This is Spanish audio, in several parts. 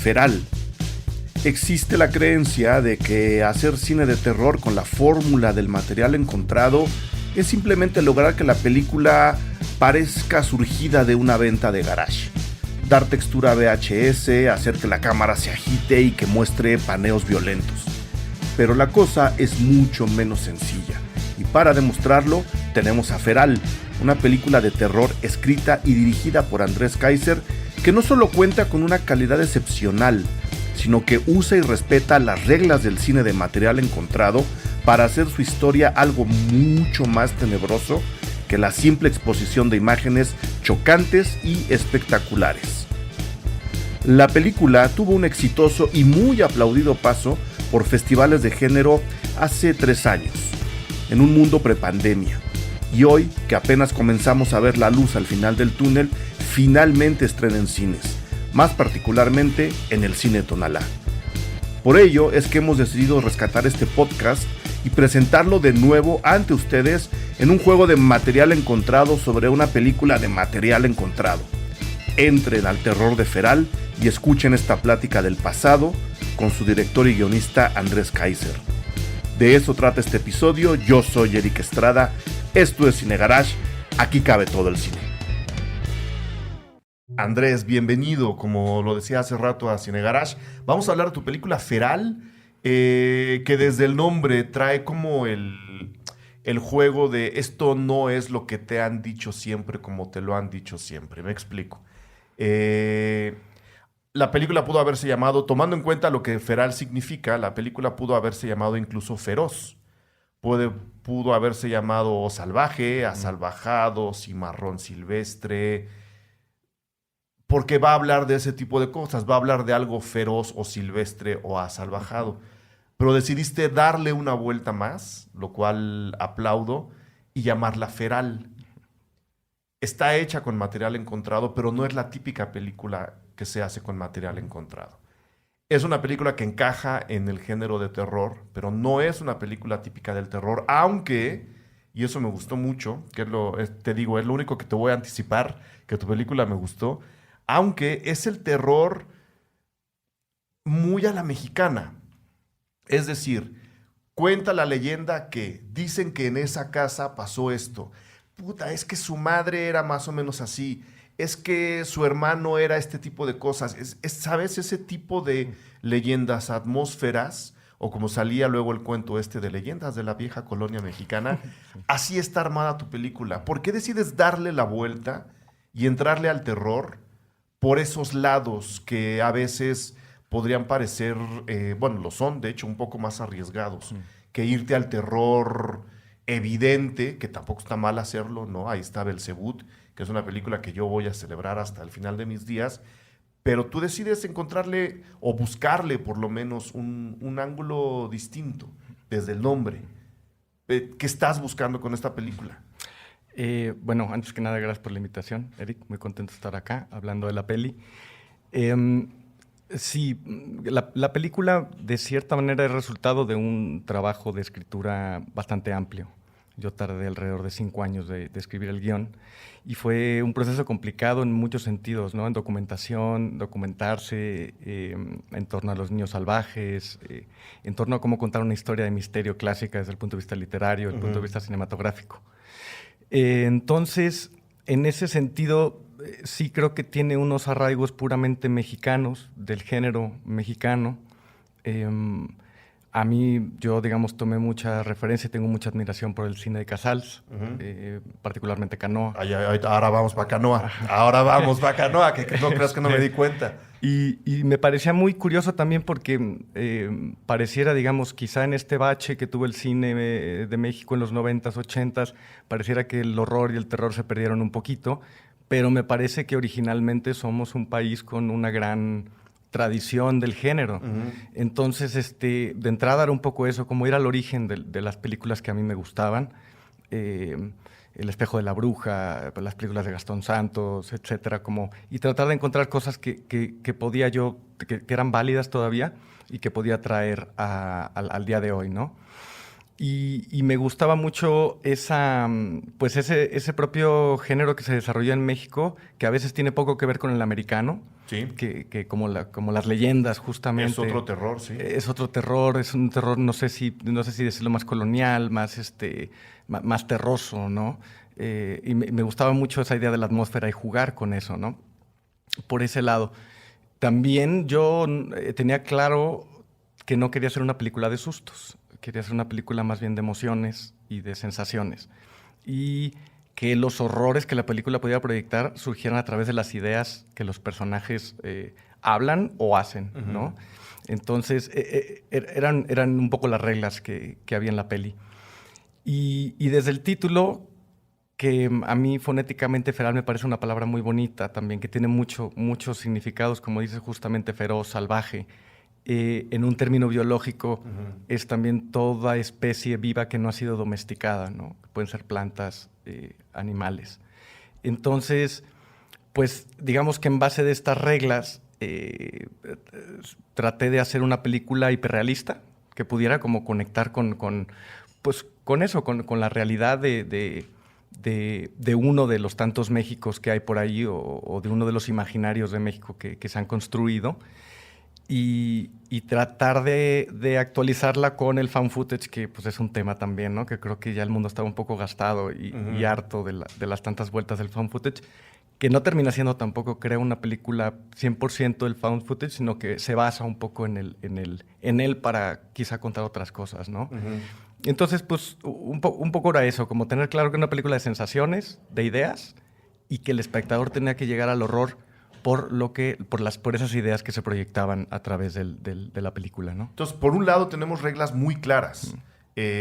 Feral. Existe la creencia de que hacer cine de terror con la fórmula del material encontrado es simplemente lograr que la película parezca surgida de una venta de garage. Dar textura VHS, hacer que la cámara se agite y que muestre paneos violentos. Pero la cosa es mucho menos sencilla. Y para demostrarlo, tenemos a Feral, una película de terror escrita y dirigida por Andrés Kaiser, que no solo cuenta con una calidad excepcional, sino que usa y respeta las reglas del cine de material encontrado para hacer su historia algo mucho más tenebroso que la simple exposición de imágenes chocantes y espectaculares. La película tuvo un exitoso y muy aplaudido paso por festivales de género hace 3 años, en un mundo prepandemia, y hoy, que apenas comenzamos a ver la luz al final del túnel, finalmente estrena en cines, más particularmente en el Cine Tonalá. Por ello es que hemos decidido rescatar este podcast y presentarlo de nuevo ante ustedes en un juego de material encontrado sobre una película de material encontrado. Entren al terror de Feral y escuchen esta plática del pasado con su director y guionista Andrés Kaiser. De eso trata este episodio. Yo soy Eric Estrada, esto es Cine Garage, aquí cabe todo el cine. Andrés, bienvenido, como lo decía hace rato, a Cine Garage. Vamos a hablar de tu película Feral, que desde el nombre trae como el juego de esto no es lo que te han dicho siempre como te lo han dicho siempre. Me explico. La película pudo haberse llamado, tomando en cuenta lo que Feral significa, la película pudo haberse llamado incluso Feroz. Pudo haberse llamado Salvaje, Asalvajado, Cimarrón Silvestre, porque va a hablar de ese tipo de cosas, va a hablar de algo feroz o silvestre o asalvajado. Pero decidiste darle una vuelta más, lo cual aplaudo, y llamarla Feral. Está hecha con material encontrado, pero no es la típica película que se hace con material encontrado. Es una película que encaja en el género de terror, pero no es una película típica del terror, aunque, y eso me gustó mucho, te digo, es lo único que te voy a anticipar, que tu película me gustó, aunque es el terror muy a la mexicana. Es decir, cuenta la leyenda que dicen que en esa casa pasó esto. Puta, es que su madre era más o menos así. Es que su hermano era este tipo de cosas. ¿Sabes? Ese tipo de leyendas, atmósferas, o como salía luego el cuento este de leyendas de la vieja colonia mexicana. Así está armada tu película. ¿Por qué decides darle la vuelta y entrarle al terror por esos lados que a veces podrían parecer, bueno, lo son, de hecho, un poco más arriesgados, que irte al terror evidente, que tampoco está mal hacerlo, ¿no? Ahí está Belzebut, que es una película que yo voy a celebrar hasta el final de mis días, pero tú decides encontrarle o buscarle por lo menos un ángulo distinto desde el nombre. ¿Qué estás buscando con esta película? Bueno, antes que nada, gracias por la invitación, Eric. Muy contento de estar acá hablando de la peli. Sí, la película de cierta manera es resultado de un trabajo de escritura bastante amplio. Yo tardé alrededor de 5 años de escribir el guión y fue un proceso complicado en muchos sentidos, ¿no? En documentación, documentarse en torno a los niños salvajes, en torno a cómo contar una historia de misterio clásica desde el punto de vista literario, desde el punto de vista cinematográfico. Entonces, en ese sentido, sí creo que tiene unos arraigos puramente mexicanos, del género mexicano. A mí, yo, digamos, tomé mucha referencia y tengo mucha admiración por el cine de Casals, particularmente Canoa. Ahora vamos para Canoa. Ahora vamos para Canoa, que no creas que no me di cuenta. Y me parecía muy curioso también porque pareciera, digamos, quizá en este bache que tuvo el cine de México en los 90s, 80s, pareciera que el horror y el terror se perdieron un poquito, pero me parece que originalmente somos un país con una gran tradición del género. Entonces, de entrada era un poco eso, como ir al origen de las películas que a mí me gustaban. El espejo de la bruja, las películas de Gastón Santos, etcétera, y tratar de encontrar cosas que podía yo, que eran válidas todavía y que podía traer al día de hoy, ¿no? Y me gustaba mucho pues ese propio género que se desarrolló en México, que a veces tiene poco que ver con el americano, Sí. que como las leyendas, justamente. Es otro terror, sí. Es otro terror, es un terror, no sé si decirlo más colonial, más terroso, ¿no? Y me gustaba mucho esa idea de la atmósfera y jugar con eso, ¿no? Por ese lado. También yo tenía claro que no quería hacer una película de sustos, quería hacer una película más bien de emociones y de sensaciones. Y que los horrores que la película podía proyectar surgieran a través de las ideas que los personajes hablan o hacen, ¿no? Entonces, eran un poco las reglas que había en la peli. Y desde el título, que a mí fonéticamente feral me parece una palabra muy bonita también, que tiene muchos significados, como dice justamente feroz, salvaje. En un término biológico, es también toda especie viva que no ha sido domesticada, ¿no? Pueden ser plantas, animales. Entonces, pues digamos que en base de estas reglas, traté de hacer una película hiperrealista que pudiera como conectar pues, con eso, con la realidad de uno de los tantos Méxicos que hay por ahí o de uno de los imaginarios de México que se han construido y tratar de actualizarla con el found footage, que pues es un tema también, ¿no? Que creo que ya el mundo estaba un poco gastado y harto de las tantas vueltas del found footage, que no termina siendo tampoco, creo, una película 100% del found footage, sino que se basa un poco en él para quizá contar otras cosas, ¿no? Entonces, pues, un poco era eso, como tener claro que era una película de sensaciones, de ideas, y que el espectador tenía que llegar al horror por esas ideas que se proyectaban a través de la película, ¿no? Entonces, por un lado, tenemos reglas muy claras.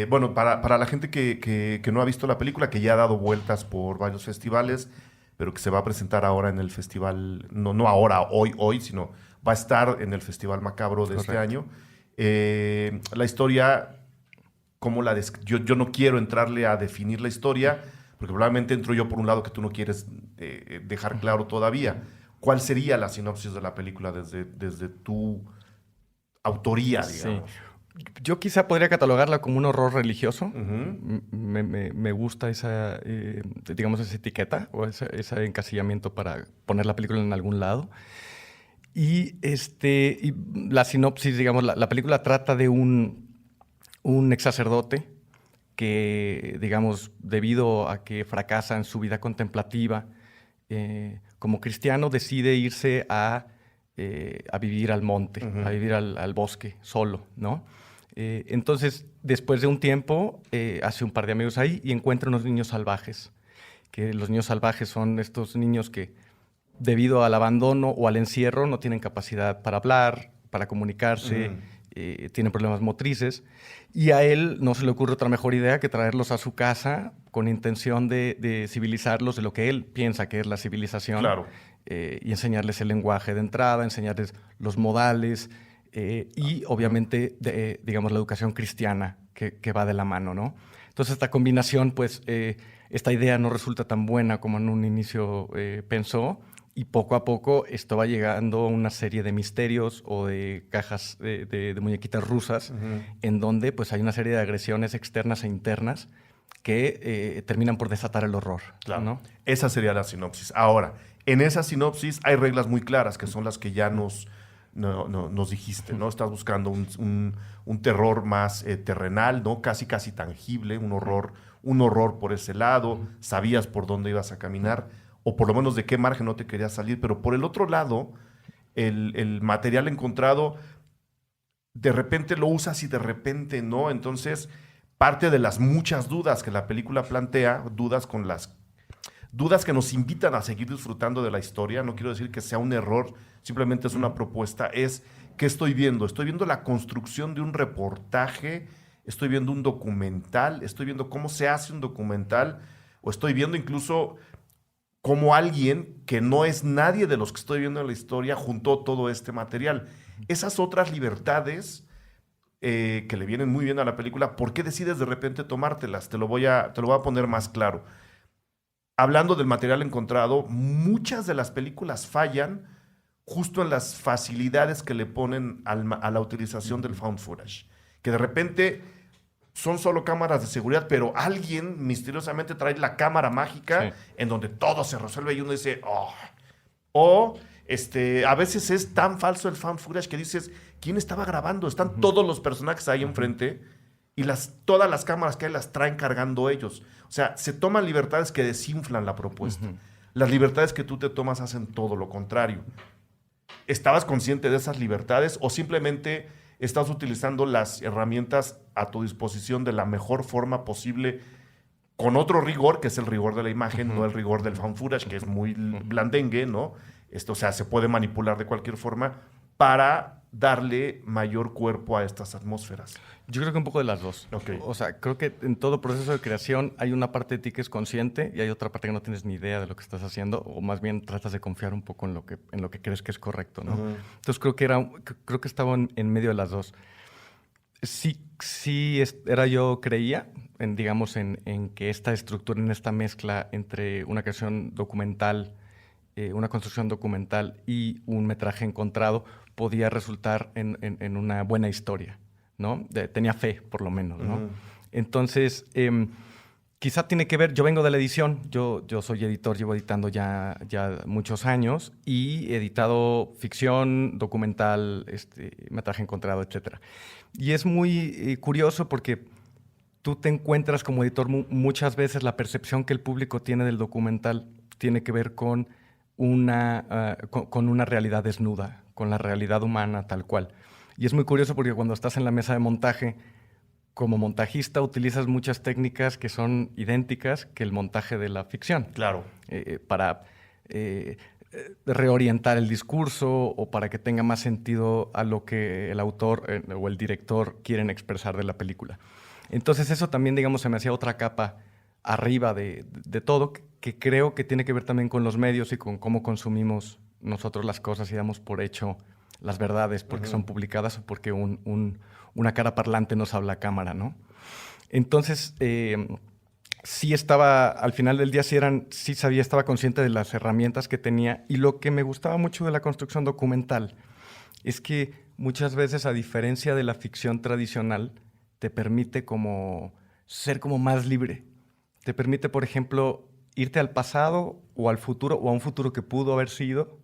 Bueno, para la gente que no ha visto la película, que ya ha dado vueltas por varios festivales, pero que se va a presentar ahora en el festival, no ahora, hoy, sino va a estar en el Festival Macabro de Correcto. este año. La historia, yo no quiero entrarle a definir la historia, porque probablemente entro yo por un lado que tú no quieres dejar claro todavía. ¿Cuál sería la sinopsis de la película desde tu autoría, digamos? Sí. Yo quizá podría catalogarla como un horror religioso. Ujú. Me gusta digamos, esa etiqueta o ese encasillamiento para poner la película en algún lado. Y la sinopsis, digamos, la película trata de un ex sacerdote que, digamos, debido a que fracasa en su vida contemplativa, como cristiano decide irse a vivir al monte, a vivir al bosque solo, ¿no? Entonces, después de un tiempo, hace un par de amigos ahí y encuentra unos niños salvajes, que los niños salvajes son estos niños que, debido al abandono o al encierro, no tienen capacidad para hablar, para comunicarse, tienen problemas motrices, y a él no se le ocurre otra mejor idea que traerlos a su casa con intención de civilizarlos de lo que él piensa que es la civilización. Claro. Y enseñarles el lenguaje de entrada, enseñarles los modales y obviamente, digamos, la educación cristiana que va de la mano, ¿no? Entonces esta combinación, pues, esta idea no resulta tan buena como en un inicio pensó, y poco a poco esto va llegando a una serie de misterios o de cajas de muñequitas rusas, en donde pues hay una serie de agresiones externas e internas que terminan por desatar el horror. Claro. ¿No? Esa sería la sinopsis. Ahora, en esa sinopsis hay reglas muy claras, que son las que ya nos dijiste, ¿no? Estás buscando un terror más terrenal, ¿no? Casi tangible, un horror por ese lado, sabías por dónde ibas a caminar, o por lo menos de qué margen no te querías salir, pero por el otro lado, el material encontrado, de repente lo usas y de repente no, entonces parte de las muchas dudas que la película plantea, dudas que nos invitan a seguir disfrutando de la historia, no quiero decir que sea un error, simplemente es una propuesta, es ¿qué estoy viendo? Estoy viendo la construcción de un reportaje, estoy viendo un documental, estoy viendo cómo se hace un documental, o estoy viendo incluso cómo alguien que no es nadie de los que estoy viendo en la historia juntó todo este material. Esas otras libertades que le vienen muy bien a la película, ¿por qué decides de repente tomártelas? Te lo voy a poner más claro. Hablando del material encontrado, muchas de las películas fallan justo en las facilidades que le ponen a la utilización del found footage. Que de repente son solo cámaras de seguridad, pero alguien misteriosamente trae la cámara mágica en donde todo se resuelve y uno dice, oh. O a veces es tan falso el fan footage que dices, ¿quién estaba grabando? Están todos los personajes ahí enfrente y todas las cámaras que hay las traen cargando ellos. O sea, se toman libertades que desinflan la propuesta. Las libertades que tú te tomas hacen todo lo contrario. ¿Estabas consciente de esas libertades o simplemente estás utilizando las herramientas a tu disposición de la mejor forma posible con otro rigor, que es el rigor de la imagen, no el rigor del fan footage, que es muy blandengue, ¿no? O sea, se puede manipular de cualquier forma para darle mayor cuerpo a estas atmósferas? Yo creo que un poco de las dos. Okay. O sea, creo que en todo proceso de creación hay una parte de ti que es consciente y hay otra parte que no tienes ni idea de lo que estás haciendo, o más bien tratas de confiar un poco en lo que crees que es correcto, ¿no? Entonces creo que estaba en medio de las dos. Creía en que esta estructura, en esta mezcla entre una creación documental, una construcción documental y un metraje encontrado podía resultar en una buena historia, ¿no? Tenía fe, por lo menos, ¿no? Entonces, quizá tiene que ver, yo vengo de la edición, yo soy editor, llevo editando ya muchos años y he editado ficción, documental, metraje encontrado, etcétera. Y es muy curioso porque tú te encuentras como editor muchas veces la percepción que el público tiene del documental tiene que ver con una realidad desnuda, con la realidad humana tal cual. Y es muy curioso porque cuando estás en la mesa de montaje, como montajista utilizas muchas técnicas que son idénticas que el montaje de la ficción. Claro. Para reorientar el discurso o para que tenga más sentido a lo que el autor o el director quieren expresar de la película. Entonces eso también, digamos, se me hacía otra capa arriba de todo, que creo que tiene que ver también con los medios y con cómo consumimos nosotros las cosas y damos por hecho las verdades porque son publicadas o porque una cara parlante nos habla a cámara, ¿no? Entonces, sí estaba, al final del día estaba consciente de las herramientas que tenía, y lo que me gustaba mucho de la construcción documental es que muchas veces, a diferencia de la ficción tradicional, te permite ser como más libre. Te permite, por ejemplo, irte al pasado o al futuro, o a un futuro que pudo haber sido,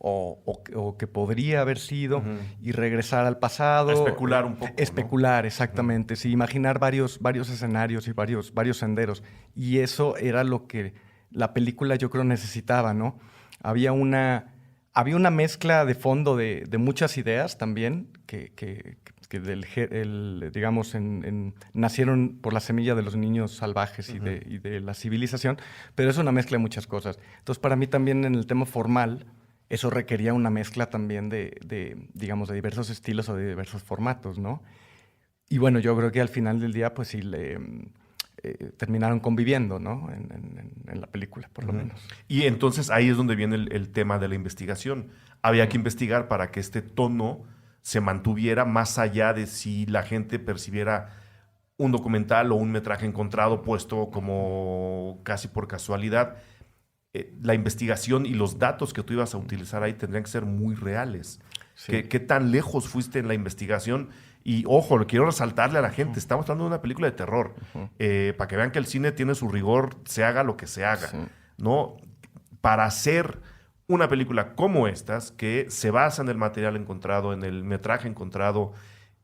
o que podría haber sido, y regresar al pasado. Especular un poco, Especular, ¿no? exactamente. Sí, imaginar varios escenarios y varios senderos. Y eso era lo que la película, yo creo, necesitaba, ¿no? Había una mezcla de fondo de muchas ideas también que digamos, nacieron por la semilla de los niños salvajes y de la civilización, pero es una mezcla de muchas cosas. Entonces, para mí también en el tema formal, eso requería una mezcla también digamos, de diversos estilos o de diversos formatos, ¿no? Y bueno, yo creo que al final del día, pues sí, terminaron conviviendo, ¿no? En la película, por lo menos. Y entonces ahí es donde viene el tema de la investigación. Había que investigar para que este tono se mantuviera más allá de si la gente percibiera un documental o un metraje encontrado puesto como casi por casualidad. La investigación y los datos que tú ibas a utilizar ahí tendrían que ser muy reales. Sí. ¿Qué tan lejos fuiste en la investigación? Y ojo, lo quiero resaltarle a la gente, estamos hablando de una película de terror, para que vean que el cine tiene su rigor, se haga lo que se haga, ¿no? Para hacer una película como estas, que se basa en el material encontrado, en el metraje encontrado,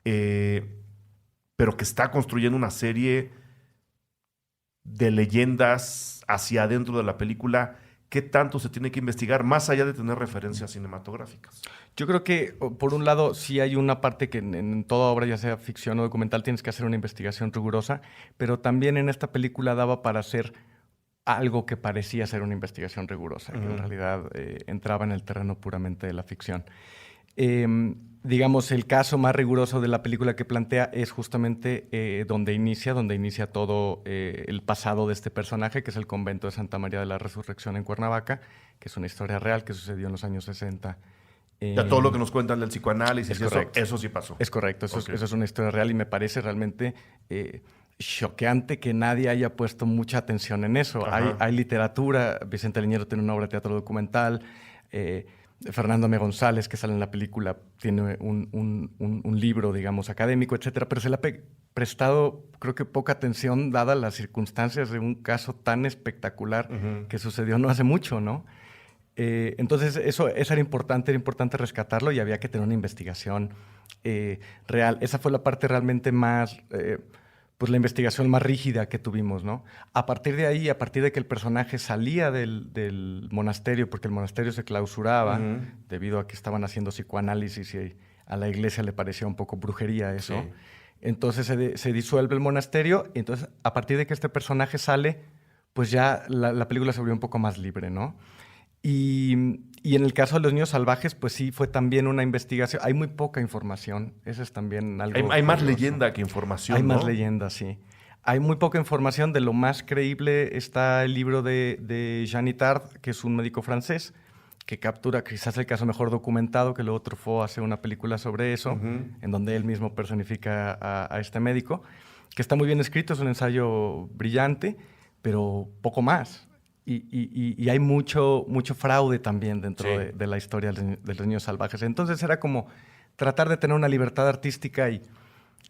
pero que está construyendo una serie de leyendas hacia adentro de la película, ¿qué tanto se tiene que investigar más allá de tener referencias cinematográficas? Yo creo que, por un lado, sí hay una parte que en toda obra, ya sea ficción o documental, tienes que hacer una investigación rigurosa, pero también en esta película daba para hacer algo que parecía ser una investigación rigurosa, que en realidad entraba en el terreno puramente de la ficción. Digamos, el caso más riguroso de la película que plantea es justamente donde inicia todo el pasado de este personaje, que es el convento de Santa María de la Resurrección en Cuernavaca, que es una historia real que sucedió en los años 60. Ya todo lo que nos cuentan del psicoanálisis, eso sí pasó. Es correcto, eso es una historia real, y me parece realmente choqueante que nadie haya puesto mucha atención en eso. Hay literatura, Vicente Leñero tiene una obra de teatro documental, Fernando M. González, que sale en la película, tiene un libro, digamos, académico, etcétera, pero se le ha prestado, creo que poca atención, dadas las circunstancias de un caso tan espectacular que sucedió no hace mucho, ¿no? Entonces, eso era importante rescatarlo y había que tener una investigación real. Esa fue la parte realmente más, pues la investigación más rígida que tuvimos, ¿no? A partir de ahí, a partir de que el personaje salía del monasterio, porque el monasterio se clausuraba debido a que estaban haciendo psicoanálisis y a la iglesia le parecía un poco brujería eso. Sí. Entonces se disuelve el monasterio y entonces a partir de que este personaje sale, pues ya la película se volvió un poco más libre, ¿no? Y en el caso de los niños salvajes, pues sí, fue también una investigación. Hay muy poca información. Eso es también algo... Hay más leyenda que información, Hay ¿no? más leyenda, sí. Hay muy poca información. De lo más creíble está el libro de Jean Itard, que es un médico francés, que captura quizás el caso mejor documentado, que luego Truffaut hace una película sobre eso, en donde él mismo personifica a este médico, que está muy bien escrito, es un ensayo brillante, pero poco más. Y hay mucho fraude también dentro de la historia de los niños salvajes. Entonces era como tratar de tener una libertad artística y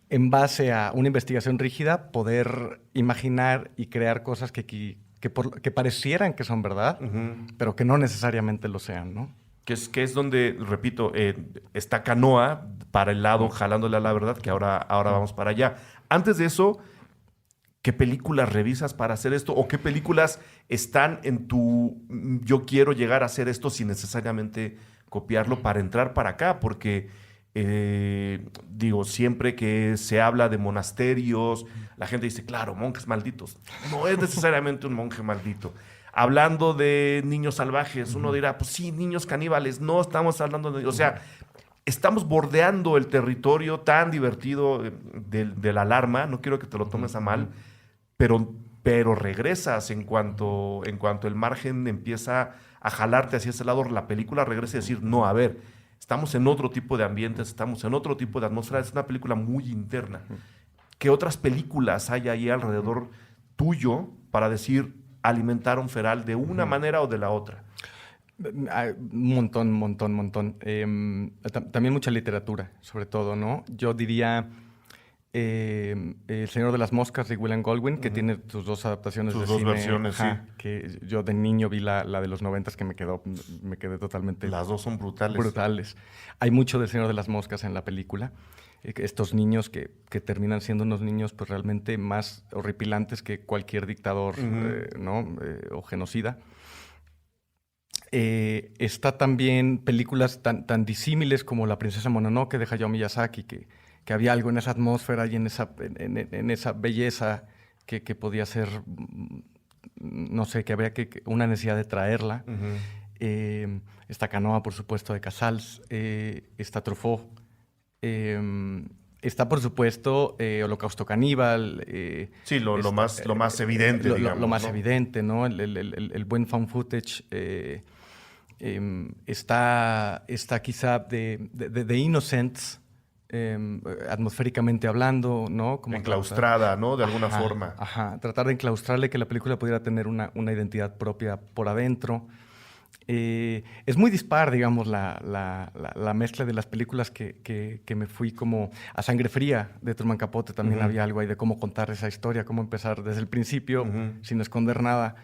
en base a una investigación rígida poder imaginar y crear cosas que parecieran que son verdad, pero que no necesariamente lo sean, ¿no? Que es donde, repito, está Canoa para el lado jalándole a la verdad, que ahora vamos para allá. Antes de eso, ¿qué películas revisas para hacer esto? ¿O qué películas están en tu yo quiero llegar a hacer esto sin necesariamente copiarlo para entrar para acá? Porque, digo, siempre que se habla de monasterios, la gente dice, claro, monjes malditos. No es necesariamente un monje maldito. Hablando de niños salvajes, uno dirá, pues sí, niños caníbales. No estamos hablando de... O sea, estamos bordeando el territorio tan divertido de la alarma. No quiero que te lo tomes a mal. Pero regresas en cuanto el margen empieza a jalarte hacia ese lado, la película regresa y decir, no, a ver, estamos en otro tipo de ambientes, estamos en otro tipo de atmósfera, es una película muy interna. ¿Qué otras películas hay ahí alrededor tuyo para decir, alimentaron Feral de una manera o de la otra? Un montón. También mucha literatura, sobre todo, ¿no? Yo diría... El Señor de las Moscas de William Goldwyn, que tiene sus dos adaptaciones sus de dos cine. Versiones, sí. Que yo de niño vi la de los 90s que me quedé totalmente... Las dos son brutales. Brutales. Hay mucho del Señor de las Moscas en la película. Estos niños que terminan siendo unos niños pues realmente más horripilantes que cualquier dictador, ¿no? O genocida. Está también películas tan disímiles como La princesa Mononoke de Hayao Miyazaki, que había algo en esa atmósfera y en esa belleza que podía ser, no sé, que habría una necesidad de traerla. Está Canoa, por supuesto, de Casals. Está Truffaut. Está, por supuesto, Holocausto Caníbal. Sí, lo más evidente, digamos. Lo más ¿no? evidente, ¿no? El buen found footage. Está quizá de Innocents, atmosféricamente hablando, ¿no? Como enclaustrada, ¿no? De alguna forma. Ajá, tratar de enclaustrarle, que la película pudiera tener una identidad propia por adentro. Es muy dispar, digamos, la mezcla de las películas que me fui como a Sangre Fría de Truman Capote. También había algo ahí de cómo contar esa historia, cómo empezar desde el principio, sin esconder nada.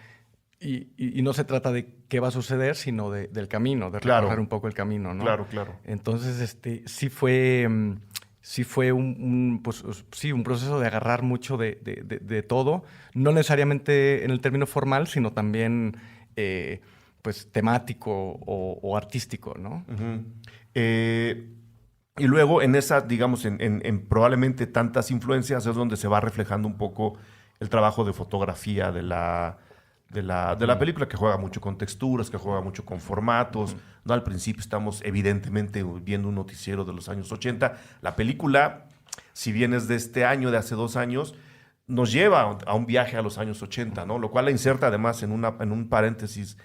Y no se trata de qué va a suceder, sino del camino, de recorrer un poco el camino, ¿no? Claro. Entonces, sí fue un proceso de agarrar mucho de todo, no necesariamente en el término formal, sino también pues temático o artístico, ¿no? Y luego en esa, digamos, en probablemente tantas influencias es donde se va reflejando un poco el trabajo de fotografía de la película, que juega mucho con texturas, que juega mucho con formatos. ¿No? Al principio estamos evidentemente viendo un noticiero de los años 80. La película, si bien es de este año, de hace 2 años, nos lleva a un viaje a los años 80, ¿no? Lo cual la inserta además en un paréntesis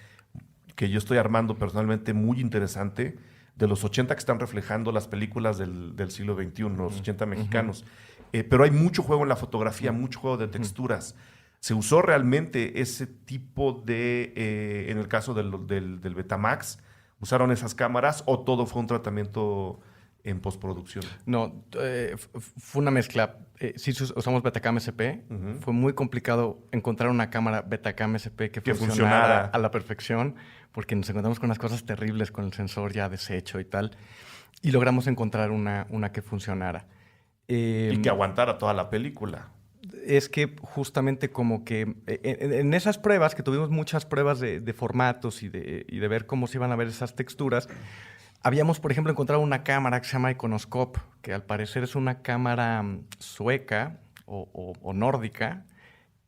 que yo estoy armando personalmente muy interesante, de los 80 que están reflejando las películas del siglo XXI, los 80 mexicanos. Pero hay mucho juego en la fotografía, mucho juego de texturas. Se usó realmente ese tipo de, en el caso del Betamax, ¿Usaron esas cámaras o todo fue un tratamiento en postproducción? No, fue una mezcla. Sí usamos Betacam SP. Fue muy complicado encontrar una cámara Betacam SP que funcionara a la perfección, porque nos encontramos con unas cosas terribles con el sensor ya deshecho y tal. Y logramos encontrar una que funcionara. Y que aguantara toda la película. Es que justamente como que en esas pruebas, que tuvimos muchas pruebas de formatos y de ver cómo se iban a ver esas texturas, habíamos, por ejemplo, encontrado una cámara que se llama Iconoscope, que al parecer es una cámara sueca o nórdica,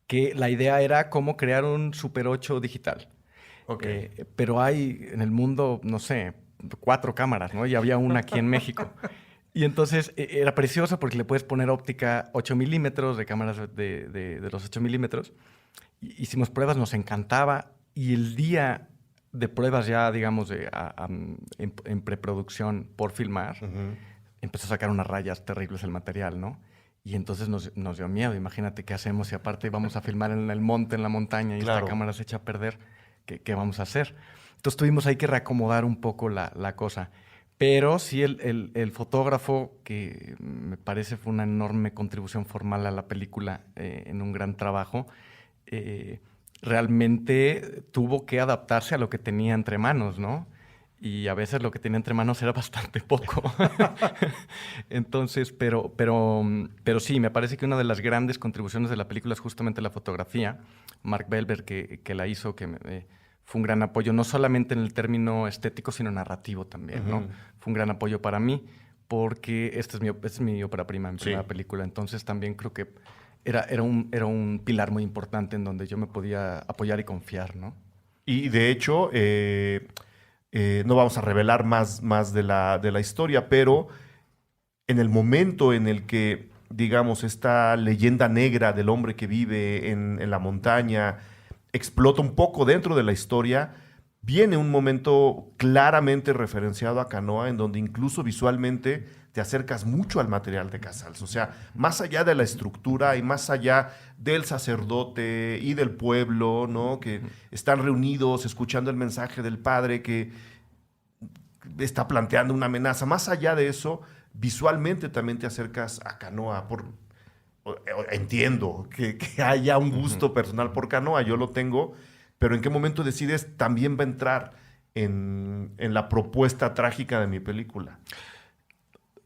que la idea era cómo crear un Super 8 digital. Okay. Pero hay en el mundo, no sé, 4 cámaras, ¿no? Y había una aquí en México. Y entonces era precioso porque le puedes poner óptica 8 milímetros de cámaras de los 8 milímetros. Hicimos pruebas, nos encantaba. Y el día de pruebas ya, digamos, en preproducción por filmar, empezó a sacar unas rayas terribles el material, ¿no? Y entonces nos dio miedo. Imagínate qué hacemos si aparte vamos a filmar en el monte, en la montaña, y esta cámara se echa a perder. ¿Qué vamos a hacer? Entonces tuvimos ahí que reacomodar un poco la cosa. Pero sí, el fotógrafo, que me parece fue una enorme contribución formal a la película, en un gran trabajo, realmente tuvo que adaptarse a lo que tenía entre manos, ¿no? Y a veces lo que tenía entre manos era bastante poco. Entonces, pero sí, me parece que una de las grandes contribuciones de la película es justamente la fotografía. Mark Belver, que la hizo, fue un gran apoyo, no solamente en el término estético, sino narrativo también, ¿no? Fue un gran apoyo para mí, porque esta es mi ópera prima, mi primera película. Entonces también creo que era un pilar muy importante en donde yo me podía apoyar y confiar, ¿no? Y de hecho, no vamos a revelar más de la historia, pero en el momento en el que, digamos, esta leyenda negra del hombre que vive en la montaña explota un poco dentro de la historia, viene un momento claramente referenciado a Canoa, en donde incluso visualmente te acercas mucho al material de Casals. O sea, más allá de la estructura y más allá del sacerdote y del pueblo, ¿no? Que están reunidos escuchando el mensaje del padre que está planteando una amenaza. Más allá de eso, visualmente también te acercas a Canoa. Entiendo que haya un gusto personal por Canoa, yo lo tengo, pero ¿en qué momento decides también va a entrar en la propuesta trágica de mi película?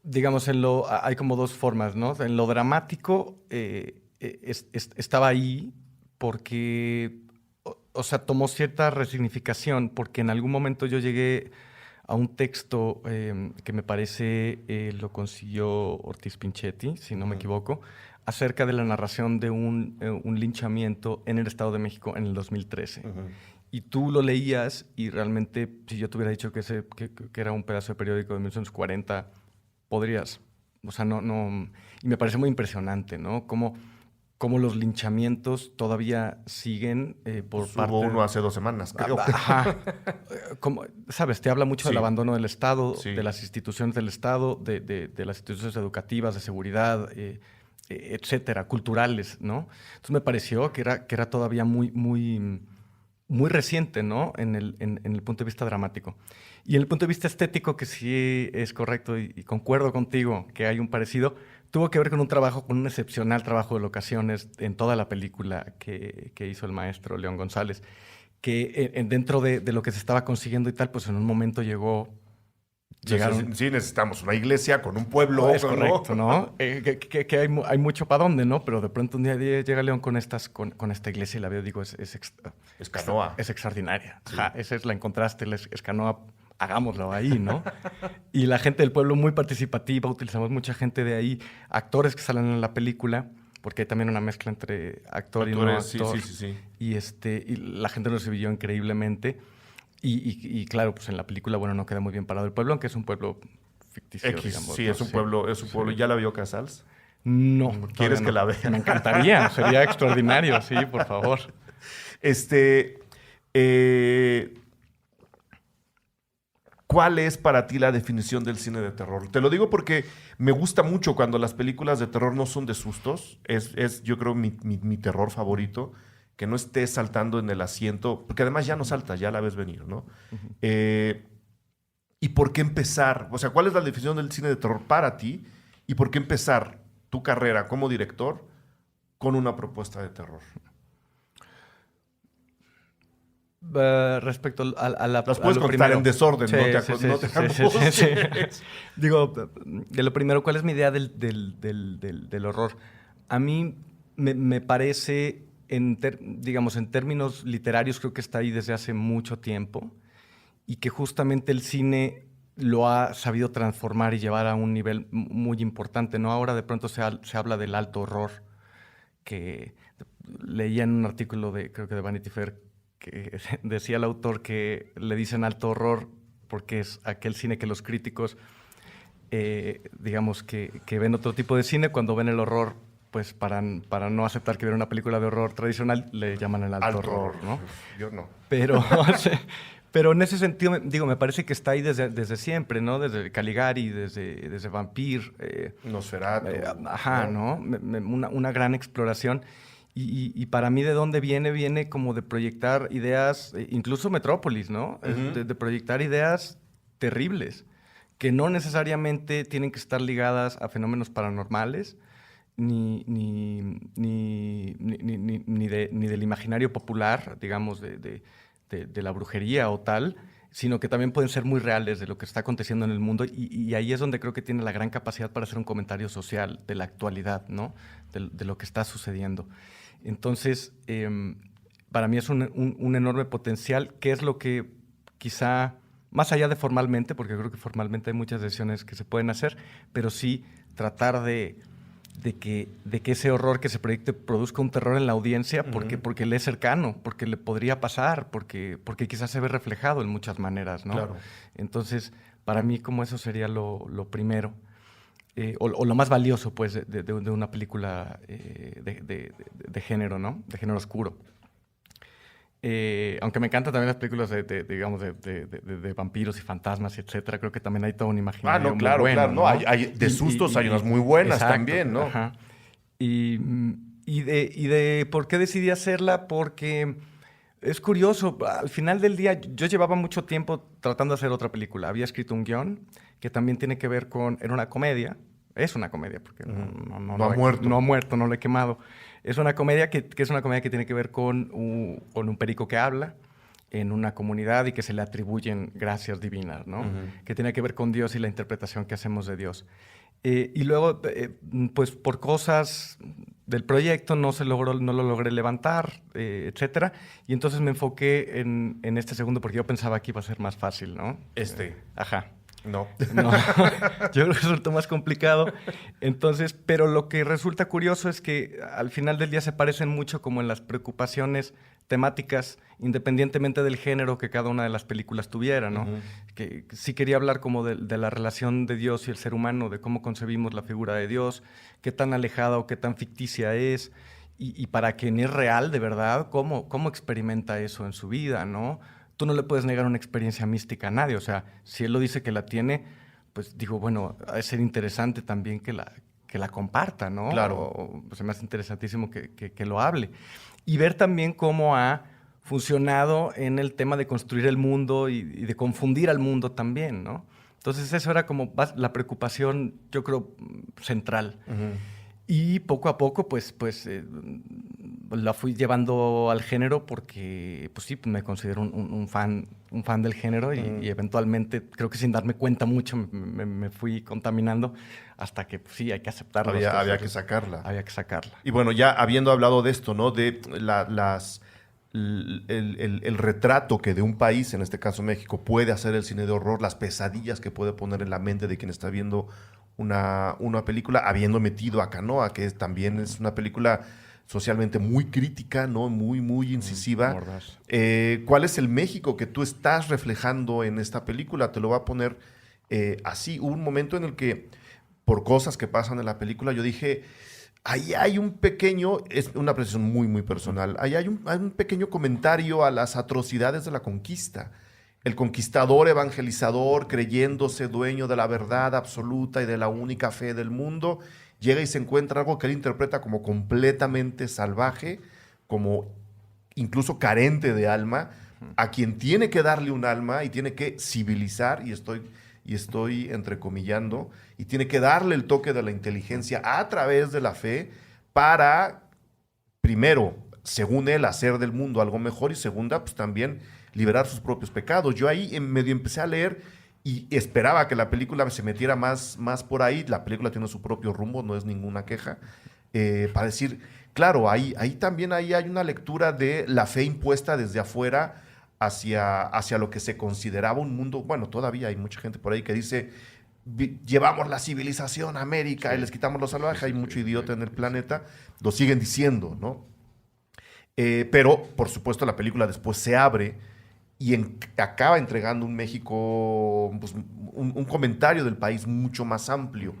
Digamos, hay como dos formas, ¿no? En lo dramático, estaba ahí porque, o sea, tomó cierta resignificación, porque en algún momento yo llegué a un texto que me parece lo consiguió Ortiz Pinchetti, si no me equivoco, acerca de la narración de un linchamiento en el Estado de México en el 2013. Y tú lo leías y realmente, si yo te hubiera dicho que era un pedazo de periódico de 1940, podrías, o sea, no. Y me parece muy impresionante, ¿no? Cómo los linchamientos todavía siguen por parte... Hubo uno hace 2 semanas, creo. Ajá. ¿Sabes? Te habla mucho del abandono del Estado, Sí. de las instituciones del Estado, de las instituciones educativas, de seguridad, etcétera, culturales, ¿no? Entonces me pareció que era todavía muy, muy, muy reciente, ¿no? En el punto de vista dramático. Y en el punto de vista estético, que sí es correcto y concuerdo contigo que hay un parecido, tuvo que ver con un excepcional trabajo de locaciones en toda la película que hizo el maestro León González, que dentro de lo que se estaba consiguiendo y tal, pues en un momento llegaron... Sí, necesitamos una iglesia con un pueblo. Es correcto, ¿no? Que hay mucho para dónde, ¿no? Pero de pronto un día llega León con esta iglesia y la veo, digo, es Canoa. Es extraordinaria. Sí. Ajá, esa es la encontraste, es Canoa, hagámoslo ahí, ¿no? Y la gente del pueblo muy participativa, utilizamos mucha gente de ahí, actores que salen en la película, porque hay también una mezcla entre actor y no actor. Sí. Y la gente lo recibió increíblemente. Y claro, pues en la película, bueno, no queda muy bien parado el pueblo, aunque es un pueblo ficticio, digamos. Sí, es un pueblo. ¿Ya la vio Casals? No. ¿Quieres que la vea? Me encantaría, sería extraordinario, sí, por favor. ¿Cuál es para ti la definición del cine de terror? Te lo digo porque me gusta mucho cuando las películas de terror no son de sustos. Es yo creo, mi terror favorito. Que no estés saltando en el asiento, porque además ya no saltas, ya la ves venir, ¿no? ¿Y por qué empezar? O sea, ¿cuál es la definición del cine de terror para ti? ¿Y por qué empezar tu carrera como director con una propuesta de terror? Respecto Las a puedes lo contestar primero. en desorden, Sí, no te, sí, sí, no te sí, sí, sí, sí. angusties. Digo, de lo primero, ¿cuál es mi idea del horror? A mí me parece, digamos, en términos literarios, creo que está ahí desde hace mucho tiempo y que justamente el cine lo ha sabido transformar y llevar a un nivel muy importante, ¿no? Ahora de pronto se habla del alto horror, que leía en un artículo creo que de Vanity Fair, que decía el autor que le dicen alto horror porque es aquel cine que los críticos, digamos, que ven otro tipo de cine, cuando ven el horror, pues para no aceptar que ven una película de horror tradicional, le llaman el alto horror, ¿no? Yo no. Pero, pero en ese sentido, digo, me parece que está ahí desde siempre, ¿no? Desde Caligari, desde Vampir. Nosferatu. Ajá, ¿no? Una gran exploración. Y para mí, ¿de dónde viene? Viene como de proyectar ideas, incluso Metrópolis, ¿no? De proyectar ideas terribles, que no necesariamente tienen que estar ligadas a fenómenos paranormales, ni del imaginario popular, digamos, de la brujería o tal, sino que también pueden ser muy reales de lo que está aconteciendo en el mundo. Y ahí es donde creo que tiene la gran capacidad para hacer un comentario social de la actualidad, ¿no? De lo que está sucediendo. Entonces, para mí es un enorme potencial, que es lo que quizá, más allá de formalmente, porque creo que formalmente hay muchas decisiones que se pueden hacer, pero sí tratar de que ese horror que se proyecte produzca un terror en la audiencia, porque le es cercano, porque le podría pasar, porque quizás se ve reflejado en muchas maneras, ¿no? Claro. Entonces, para mí como eso sería lo primero, o lo más valioso, pues, de una película de género, ¿no? De género oscuro. Aunque me encantan también las películas digamos, de vampiros y fantasmas, etcétera, creo que también hay todo un imaginario muy Claro, bueno, claro. No, ¿no? de sustos hay unas muy buenas exacto, también, ¿no? Ajá. Y de por qué decidí hacerla, porque es curioso, al final del día yo llevaba mucho tiempo tratando de hacer otra película. Había escrito un guión que también tiene que ver era una comedia, es una comedia, porque No ha muerto. no ha muerto, no lo he quemado. Es una comedia que es una comedia que tiene que ver con un perico que habla en una comunidad y que se le atribuyen gracias divinas, ¿no? Que tiene que ver con Dios y la interpretación que hacemos de Dios. Y luego, pues por cosas del proyecto no lo logré levantar, etcétera. Y entonces me enfoqué en este segundo porque yo pensaba que iba a ser más fácil, ¿no? Ajá. No. No, yo creo que resultó más complicado. Entonces, pero lo que resulta curioso es que al final del día se parecen mucho como en las preocupaciones temáticas, independientemente del género que cada una de las películas tuviera, ¿no? Que sí quería hablar como de la relación de Dios y el ser humano, de cómo concebimos la figura de Dios, qué tan alejada o qué tan ficticia es, y para quien es real, de verdad, cómo experimenta eso en su vida, ¿no? Tú no le puedes negar una experiencia mística a nadie. O sea, si él lo dice que la tiene, pues digo, bueno, ha de ser interesante también que la comparta, ¿no? Claro. Pues se me hace interesantísimo que lo hable. Y ver también cómo ha funcionado en el tema de construir el mundo y de confundir al mundo también, ¿no? Entonces eso era como la preocupación, yo creo, central. Y poco a poco, pues la fui llevando al género porque, pues sí, me considero un fan del género y eventualmente, creo que sin darme cuenta mucho, me fui contaminando hasta que, pues, sí, hay que aceptarla. Había que sacarla. Había que sacarla. Y bueno, ya habiendo hablado de esto, ¿no? De el retrato que de un país, en este caso México, puede hacer el cine de horror, las pesadillas que puede poner en la mente de quien está viendo una película, habiendo metido a Canoa, que también es una película socialmente muy crítica, ¿no? Muy, muy incisiva. ¿Cuál es el México que tú estás reflejando en esta película? Te lo voy a poner así. Hubo un momento en el que, por cosas que pasan en la película, yo dije, ahí hay un pequeño, es una apreciación muy, muy personal, ahí hay un pequeño comentario a las atrocidades de la conquista. El conquistador evangelizador, creyéndose dueño de la verdad absoluta y de la única fe del mundo, llega y se encuentra algo que él interpreta como completamente salvaje, como incluso carente de alma, a quien tiene que darle un alma y tiene que civilizar, y estoy entrecomillando, y tiene que darle el toque de la inteligencia a través de la fe para, primero, según él, hacer del mundo algo mejor, y segunda, pues también liberar sus propios pecados. Yo ahí medio empecé a leer y esperaba que la película se metiera más por ahí. La película tiene su propio rumbo, no es ninguna queja. Para decir, claro, ahí también hay una lectura de la fe impuesta desde afuera hacia lo que se consideraba un mundo. Bueno, todavía hay mucha gente por ahí que dice, llevamos la civilización a América y les quitamos los salvajes. Hay mucho idiota en el planeta. Lo siguen diciendo, ¿no? Pero, por supuesto, la película después se abre y acaba entregando un México, pues, un comentario del país mucho más amplio.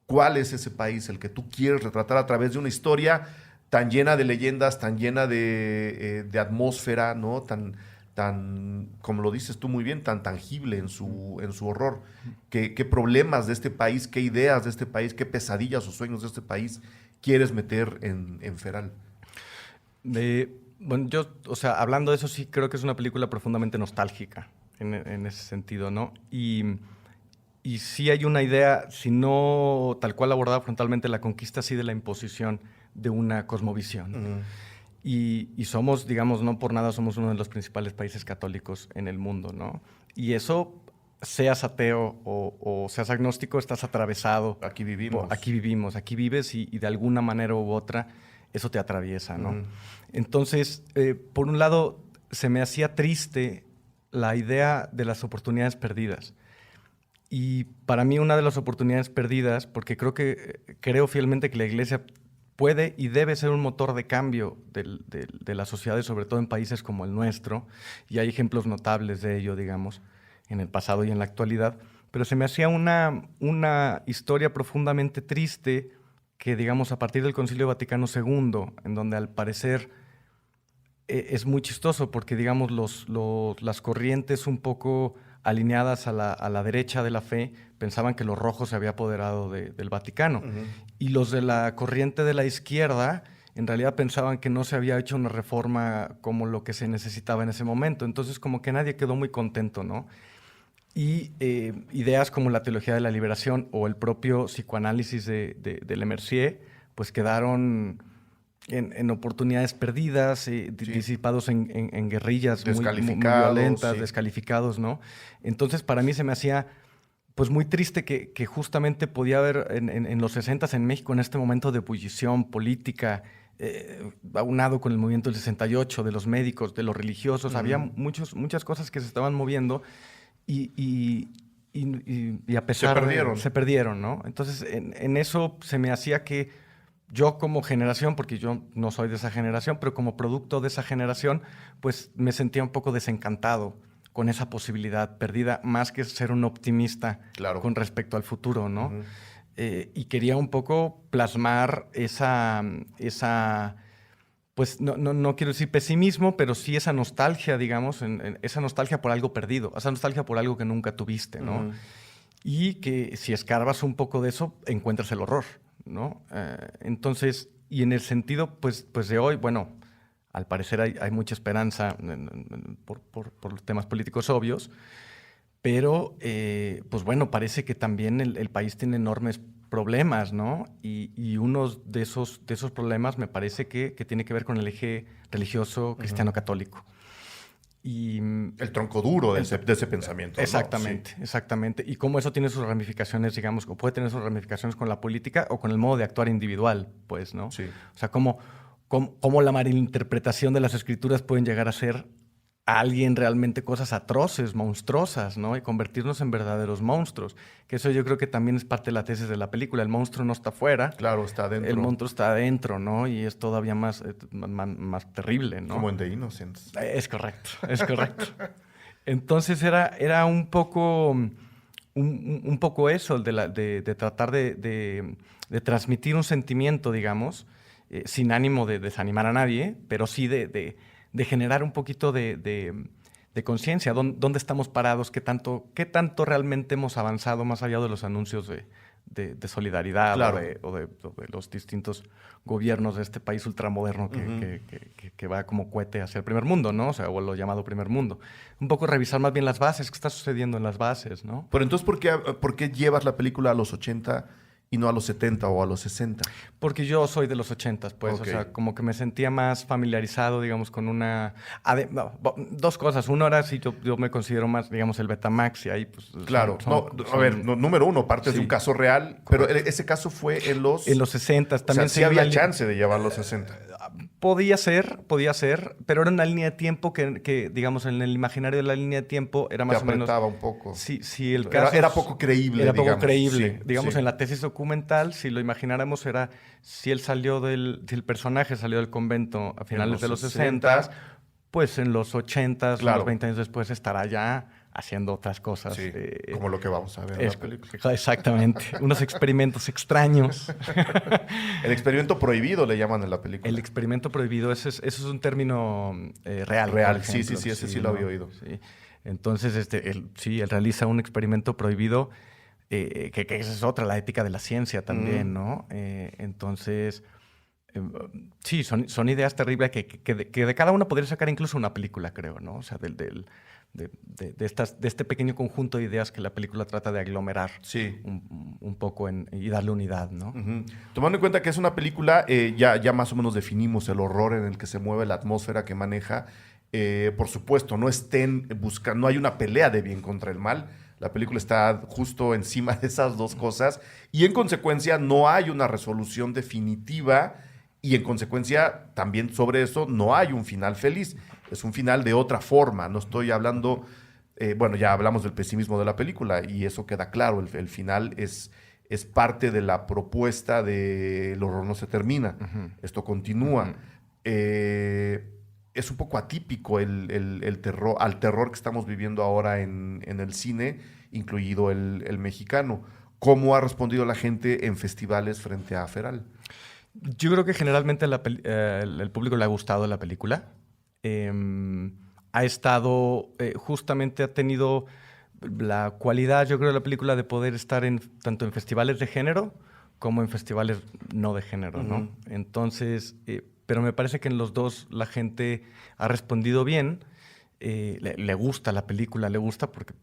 ¿Cuál es ese país el que tú quieres retratar a través de una historia tan llena de leyendas, tan llena de atmósfera, ¿no? Tan, como lo dices tú muy bien, tan tangible en su horror? ¿Qué problemas de este país, qué ideas de este país, qué pesadillas o sueños de este país quieres meter en Feral? Bueno, yo, o sea, hablando de eso, sí creo que es una película profundamente nostálgica en ese sentido, ¿no? Y sí hay una idea, si no tal cual abordada frontalmente, la conquista sí de la imposición de una cosmovisión. Uh-huh. Y somos, digamos, no por nada, somos uno de los principales países católicos en el mundo, ¿no? Y eso, seas ateo o seas agnóstico, estás atravesado. Aquí vivimos. Aquí vives y de alguna manera u otra eso te atraviesa, ¿no? Entonces, por un lado, se me hacía triste la idea de las oportunidades perdidas. Y para mí una de las oportunidades perdidas, porque creo fielmente que la Iglesia puede y debe ser un motor de cambio de las sociedades, sobre todo en países como el nuestro, y hay ejemplos notables de ello, digamos, en el pasado y en la actualidad, pero se me hacía una historia profundamente triste que, digamos, a partir del Concilio Vaticano II, en donde al parecer es muy chistoso porque, digamos, las corrientes un poco alineadas a la derecha de la fe pensaban que los rojos se había apoderado del Vaticano. Uh-huh. Y los de la corriente de la izquierda en realidad pensaban que no se había hecho una reforma como lo que se necesitaba en ese momento. Entonces, como que nadie quedó muy contento, ¿no? Y ideas como la teología de la liberación o el propio psicoanálisis de Lemercier, pues quedaron en oportunidades perdidas, disipados en guerrillas muy violentas, sí. Descalificados, ¿no? Entonces, para mí se me hacía pues muy triste que justamente podía haber en los 60s en México, en este momento de ebullición política, aunado con el movimiento del 68, de los médicos, de los religiosos, había muchas cosas que se estaban moviendo y a pesar se perdieron, ¿no? Entonces, en eso se me hacía que yo como generación, porque yo no soy de esa generación, pero como producto de esa generación, pues me sentía un poco desencantado con esa posibilidad perdida, más que ser un optimista con respecto al futuro, ¿no? Uh-huh. Y quería un poco plasmar esa pues no quiero decir pesimismo, pero sí esa nostalgia, digamos, esa nostalgia por algo perdido, esa nostalgia por algo que nunca tuviste, ¿no? Uh-huh. Y que si escarbas un poco de eso, encuentras el horror, ¿no? Entonces, y en el sentido, pues de hoy, bueno, al parecer hay mucha esperanza por temas políticos obvios, pero, pues bueno, parece que también el país tiene enormes problemas, ¿no? Y uno de esos problemas me parece que tiene que ver con el eje religioso cristiano-católico. Y el tronco duro de ese pensamiento. Exactamente, ¿no? Sí. Exactamente. Y cómo eso tiene sus ramificaciones, digamos, o puede tener sus ramificaciones con la política o con el modo de actuar individual, pues, ¿no? Sí. O sea, cómo la malinterpretación de las escrituras pueden llegar a ser a alguien realmente cosas atroces, monstruosas, ¿no? Y convertirnos en verdaderos monstruos. Que eso yo creo que también es parte de la tesis de la película. El monstruo no está afuera. Claro, está adentro. El monstruo está adentro, ¿no? Y es todavía más terrible, ¿no? Como en The Innocents. Es correcto. Entonces era un poco eso, de tratar de transmitir un sentimiento, digamos, sin ánimo de desanimar a nadie, pero sí de generar un poquito de conciencia. ¿Dónde estamos parados? ¿Qué tanto realmente hemos avanzado más allá de los anuncios de solidaridad Claro. o de los distintos gobiernos de este país ultramoderno que va como cohete hacia el primer mundo, ¿no? O sea, o lo llamado primer mundo. Un poco revisar más bien las bases, qué está sucediendo en las bases, ¿no? Pero entonces, ¿por qué llevas la película a los 80 y no a los 70 o a los 60? Porque yo soy de los 80s, pues. Ok. O sea, como que me sentía más familiarizado, digamos, con una... dos cosas. Uno era si yo me considero más, digamos, el Betamax y ahí, pues... Claro. Número uno, partes de un caso real, pero ese caso fue en los... En los 60s también o sea, sí se había chance de llevar los 60. Podía ser, pero era una línea de tiempo que, digamos, en el imaginario de la línea de tiempo era más Te o menos... apretaba un poco. Sí, el caso... Era poco creíble, Era digamos. poco creíble. Sí, Digamos, sí. en la tesis documental, si lo imagináramos, era si él salió si el personaje salió del convento a finales de los 60, pues en los 80, Claro. unos 20 años después, estará ya haciendo otras cosas. Sí, como lo que vamos a ver en la película. Exactamente. Unos experimentos extraños. El experimento prohibido le llaman en la película. El experimento prohibido, eso es un término real. Real, por sí, ejemplo. ese sí lo había oído. Sí. Entonces, él realiza un experimento prohibido, que esa es otra, la ética de la ciencia también, ¿no? Entonces, sí, son ideas terribles que de cada una podría sacar incluso una película, creo, ¿no? O sea, de este pequeño conjunto de ideas que la película trata de aglomerar Sí. un poco y darle unidad, ¿no? Tomando en cuenta que es una película, ya más o menos definimos el horror en el que se mueve, la atmósfera que maneja. Por supuesto, no estén buscando, no hay una pelea de bien contra el mal. La película está justo encima de esas dos cosas y en consecuencia no hay una resolución definitiva y en consecuencia también sobre eso no hay un final feliz. Es un final de otra forma. No estoy hablando, bueno, ya hablamos del pesimismo de la película y eso queda claro. El final es parte de la propuesta de el horror no se termina. Esto continúa. Es un poco atípico el terror, al terror que estamos viviendo ahora en el cine, incluido el mexicano. ¿Cómo ha respondido la gente en festivales frente a Feral? Yo creo que generalmente el público le ha gustado la película. Ha estado, justamente ha tenido la cualidad, yo creo, de la película de poder estar tanto en festivales de género como en festivales no de género, ¿no? Entonces, pero me parece que en los dos la gente ha respondido bien. Le gusta la película, le gusta porque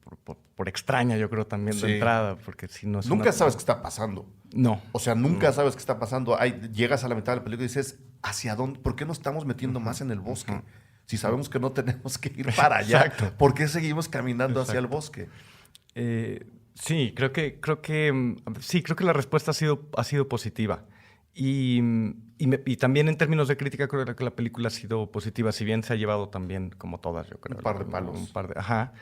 por extraña, yo creo, también de entrada, porque si no es Nunca sabes qué está pasando. No. O sea, nunca sabes qué está pasando. Llegas a la mitad de la película y dices, ¿hacia dónde? ¿Por qué nos estamos metiendo más en el bosque? Si sabemos que no tenemos que ir para allá, Exacto. ¿por qué seguimos caminando hacia el bosque? Sí, creo que la respuesta ha sido positiva. Y también en términos de crítica creo que la película ha sido positiva, si bien se ha llevado también, como todas, yo creo. Un par de palos. Ajá.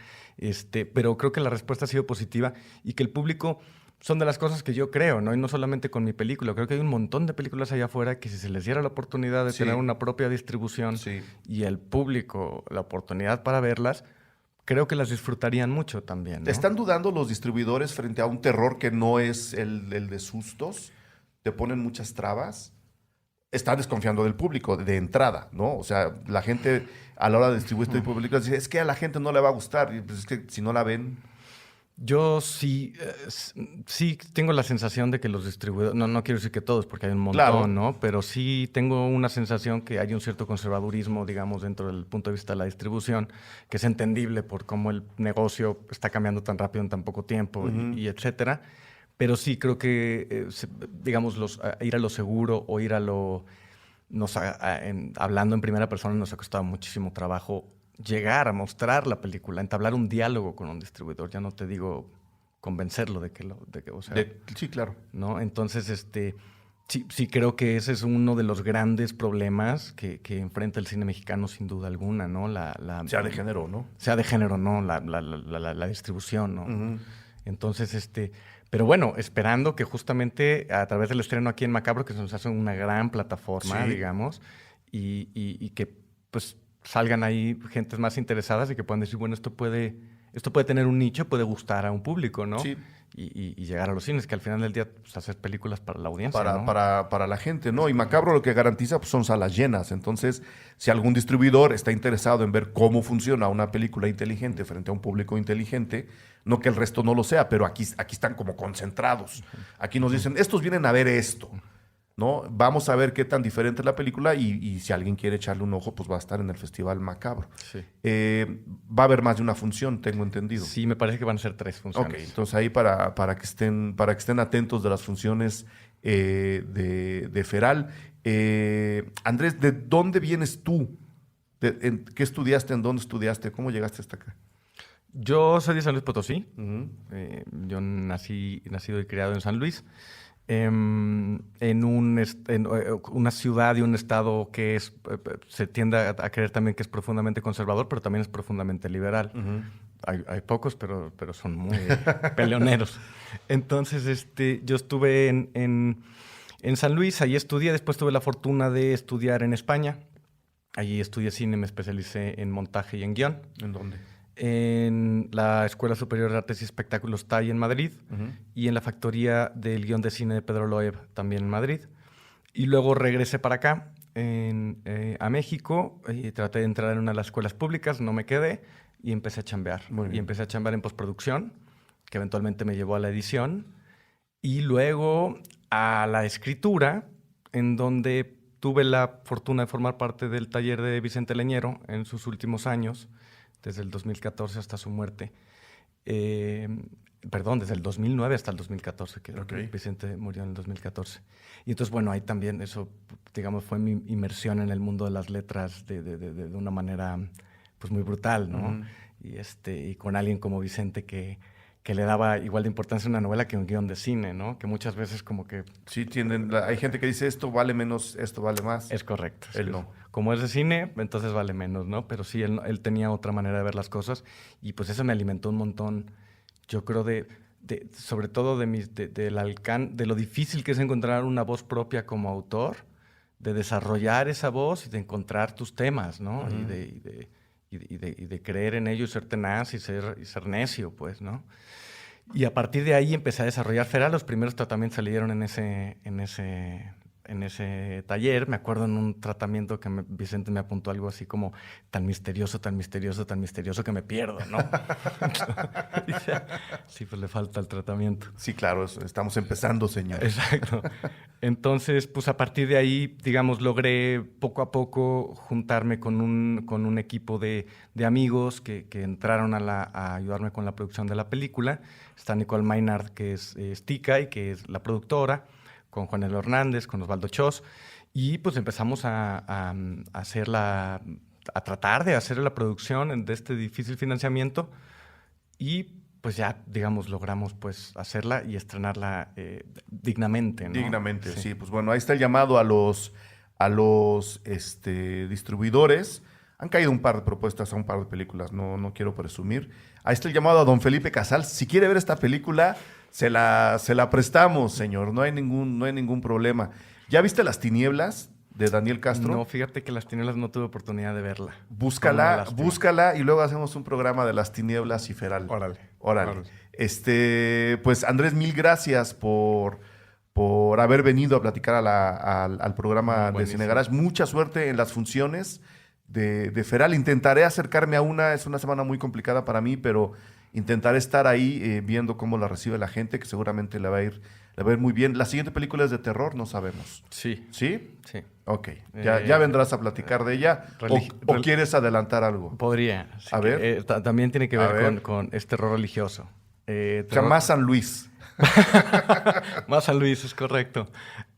Pero creo que la respuesta ha sido positiva y que el público son de las cosas que yo creo, ¿no? Y no solamente con mi película. Creo que hay un montón de películas allá afuera que si se les diera la oportunidad de tener una propia distribución y el público la oportunidad para verlas, creo que las disfrutarían mucho también, ¿no? ¿Están dudando los distribuidores frente a un terror que no es el de sustos? ¿Te ponen muchas trabas? Están desconfiando del público de entrada, ¿no? O sea, la gente a la hora de distribuir este tipo de películas dice, es que a la gente no le va a gustar. Y pues es que si no la ven... Yo sí tengo la sensación de que los distribuidores, no quiero decir que todos, porque hay un montón, Claro. ¿no? Pero sí tengo una sensación que hay un cierto conservadurismo, digamos, dentro del punto de vista de la distribución, que es entendible por cómo el negocio está cambiando tan rápido en tan poco tiempo y etcétera. Pero sí creo que, digamos, ir a lo seguro o ir a lo... hablando en primera persona nos ha costado muchísimo trabajo llegar a mostrar la película, entablar un diálogo con un distribuidor. Ya no te digo convencerlo de que o sea, sí, claro. ¿no? Entonces, sí creo que ese es uno de los grandes problemas que enfrenta el cine mexicano sin duda alguna, ¿no? Sea de género, ¿no? Sea de género, ¿no? La distribución, ¿no? Entonces, pero bueno, esperando que justamente a través del estreno aquí en Macabro, que se nos hace una gran plataforma, digamos, y que pues salgan ahí gentes más interesadas y que puedan decir, bueno, esto puede esto puede tener un nicho, puede gustar a un público, ¿no? Sí. Y llegar a los cines, que al final del día, pues, hacer películas para la audiencia, ¿no? Para la gente, ¿no? Y Macabro lo que garantiza pues, son salas llenas. Entonces, si algún distribuidor está interesado en ver cómo funciona una película inteligente frente a un público inteligente, no que el resto no lo sea, pero aquí están como concentrados. Aquí nos dicen, estos vienen a ver esto, ¿no? Vamos a ver qué tan diferente es la película y si alguien quiere echarle un ojo, pues va a estar en el Festival Macabro. Sí. Va a haber más de una función, tengo entendido. Sí, me parece que van a ser 3 funciones. Ok, entonces ahí para que estén atentos de las funciones de Feral. Andrés, ¿de dónde vienes tú? ¿Qué estudiaste? ¿En dónde estudiaste? ¿Cómo llegaste hasta acá? Yo soy de San Luis Potosí. Ujú. Yo nacido y criado en San Luis. En una ciudad y un estado que se tiende a creer también que es profundamente conservador, pero también es profundamente liberal. Ujú. Hay pocos, pero son muy peleoneros. Entonces, yo estuve en San Luis, ahí estudié, después tuve la fortuna de estudiar en España. Allí estudié cine, me especialicé en montaje y en guión. ¿En dónde? En la Escuela Superior de Artes y Espectáculos TAI en Madrid Ujú. y en la Factoría del Guión de Cine de Pedro Loeb también en Madrid. Y luego regresé para acá, a México, y traté de entrar en una de las escuelas públicas, no me quedé y empecé a chambear. Muy bien. Y empecé a chambear en postproducción, que eventualmente me llevó a la edición, y luego a la escritura, en donde tuve la fortuna de formar parte del taller de Vicente Leñero en sus últimos años, desde el 2014 hasta su muerte. Perdón, desde el 2009 hasta el 2014, que Ok. Vicente murió en el 2014. Y entonces, bueno, ahí también eso, digamos, fue mi inmersión en el mundo de las letras de una manera, pues, muy brutal, ¿no? Ujú. Y con alguien como Vicente que le daba igual de importancia a una novela que un guión de cine, ¿no? Que muchas veces como que... Sí, hay gente que dice esto vale menos, esto vale más. Es correcto. Él Sí. no. Como es de cine, entonces vale menos, ¿no? Pero sí, él tenía otra manera de ver las cosas y pues eso me alimentó un montón, yo creo, sobre todo de lo difícil que es encontrar una voz propia como autor, de desarrollar esa voz y de encontrar tus temas, ¿no? Ujú. Y de creer en ello y ser tenaz y ser necio, pues, ¿no? Y a partir de ahí empecé a desarrollar Feral. Los primeros tratamientos salieron en ese taller. Me acuerdo en un tratamiento que Vicente me apuntó algo así como tan misterioso, tan misterioso, tan misterioso que me pierdo, ¿no? Sí, pues le falta el tratamiento. Sí, claro, estamos empezando, señor. Exacto. Entonces, pues a partir de ahí, digamos, logré poco a poco juntarme con un equipo de amigos que entraron a ayudarme con la producción de la película. Está Nicole Maynard, que es Tika y que es la productora, con Juanelo Hernández, con Osvaldo Chos, y pues empezamos a tratar de hacer la producción de este difícil financiamiento y pues ya, digamos, logramos pues hacerla y estrenarla dignamente, ¿no? Dignamente, sí. Pues bueno, ahí está el llamado a los distribuidores. Han caído un par de propuestas a un par de películas, no quiero presumir. Ahí está el llamado a don Felipe Casal. Si quiere ver esta película, se la prestamos, señor. No hay ningún problema. ¿Ya viste Las Tinieblas de Daniel Castro? No, fíjate que Las Tinieblas no tuve oportunidad de verla. Búscala y luego hacemos un programa de Las Tinieblas y Feral. Órale. Pues Andrés, mil gracias por haber venido a platicar al programa de Buenísimo. Cine Garage. Mucha suerte en las funciones de Feral. Intentaré acercarme a una. Es una semana muy complicada para mí, pero intentaré estar ahí viendo cómo la recibe la gente, que seguramente le va a ir muy bien. La siguiente película es de terror, no sabemos. Sí. ¿Sí? Sí. Ok. Ya vendrás a platicar de ella. ¿O quieres adelantar algo? Podría. Sí, A ver. También tiene que A ver ver. con este terror religioso. O sea, más San Luis. Más San Luis, es correcto.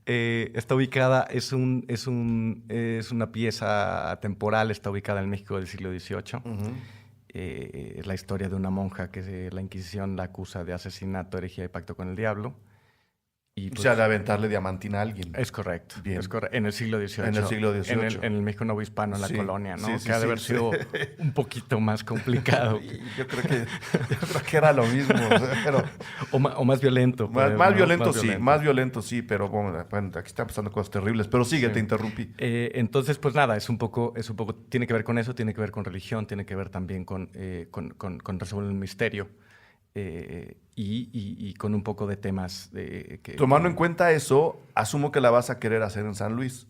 Está ubicada, es una pieza temporal, está ubicada en México del siglo XVIII. Ujú. Es la historia de una monja que la Inquisición la acusa de asesinato, herejía y pacto con el diablo. Y, O pues, sea, de aventarle diamantina a alguien. es correcto. Bien. Es correcto. En el siglo XVIII. En el siglo XVIII. En el México Nuevo Hispano, en la Sí, colonia, ¿no? sí, sí, que ha de sí, haber sí. sido un poquito más complicado. Yo creo que era lo mismo. Pero O más violento. más, pues, más ¿no? violento, sí. Más violento, sí. Pero bueno, aquí están pasando cosas terribles. Pero sigue, Sí. te interrumpí. Entonces, pues nada, es un poco, tiene que ver con eso, tiene que ver con religión, tiene que ver también con resolver el misterio y con un poco de temas Tomando en cuenta eso, asumo que la vas a querer hacer en San Luis.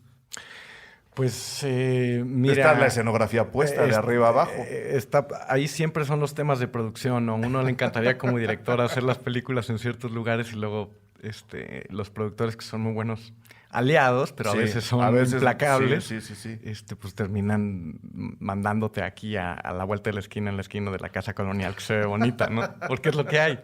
Pues mira... Está la escenografía puesta de arriba abajo. Ahí siempre son los temas de producción, ¿no? A uno le encantaría como director hacer las películas en ciertos lugares y luego los productores que son muy buenos aliados, pero Sí, a veces son a veces, implacables, sí. pues terminan mandándote aquí a la vuelta de la esquina, en la esquina de la casa colonial, que se ve bonita, ¿no? Porque es lo que hay.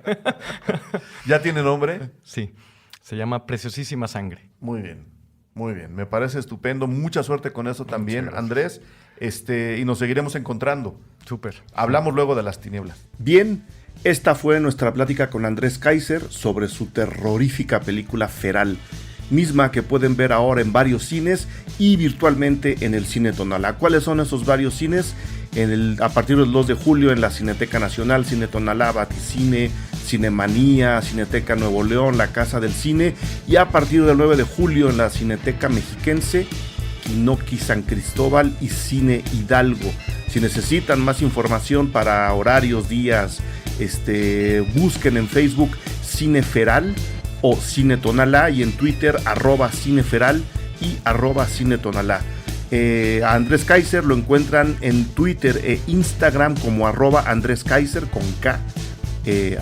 ¿Ya tiene nombre? Sí, se llama Preciosísima Sangre. Muy bien, muy bien. Me parece estupendo. Mucha suerte con eso también, gracias. Andrés. Y nos seguiremos encontrando. Súper. Hablamos luego de las tinieblas. Bien, esta fue nuestra plática con Andrés Kaiser sobre su terrorífica película Feral, misma que pueden ver ahora en varios cines y virtualmente en el Cine Tonalá. ¿Cuáles son esos varios cines? A partir del 2 de julio en la Cineteca Nacional, Cine Tonalá, Baticine, Cinemanía, Cineteca Nuevo León, La Casa del Cine, y a partir del 9 de julio en la Cineteca Mexiquense, Quinoqui San Cristóbal y Cine Hidalgo. Si necesitan más información para horarios, días, busquen en Facebook Cine Feral o Cine Tonalá, y en Twitter @cineferal y @cinetonalá. A Andrés Kaiser lo encuentran en Twitter e Instagram como @Andrés Kaiser con K,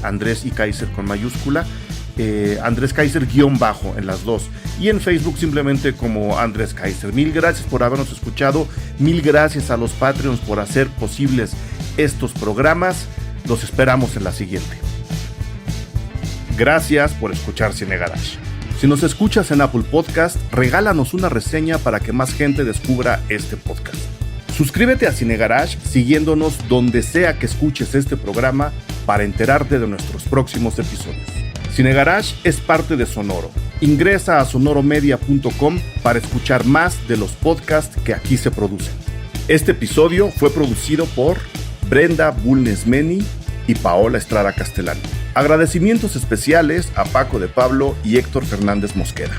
Andrés y Kaiser con mayúscula, Andrés Kaiser _ en las dos, y en Facebook simplemente como Andrés Kaiser. Mil gracias por habernos escuchado, mil gracias a los Patreons por hacer posibles estos programas. Los esperamos en la siguiente. Gracias por escuchar Cine Garage. Si nos escuchas en Apple Podcast, regálanos una reseña para que más gente descubra este podcast. Suscríbete a Cine Garage siguiéndonos donde sea que escuches este programa para enterarte de nuestros próximos episodios. Cine Garage es parte de Sonoro. Ingresa a sonoromedia.com para escuchar más de los podcasts que aquí se producen. Este episodio fue producido por Brenda Bulnes-Meni y Paola Estrada Castellano. Agradecimientos especiales a Paco de Pablo y Héctor Fernández Mosqueda.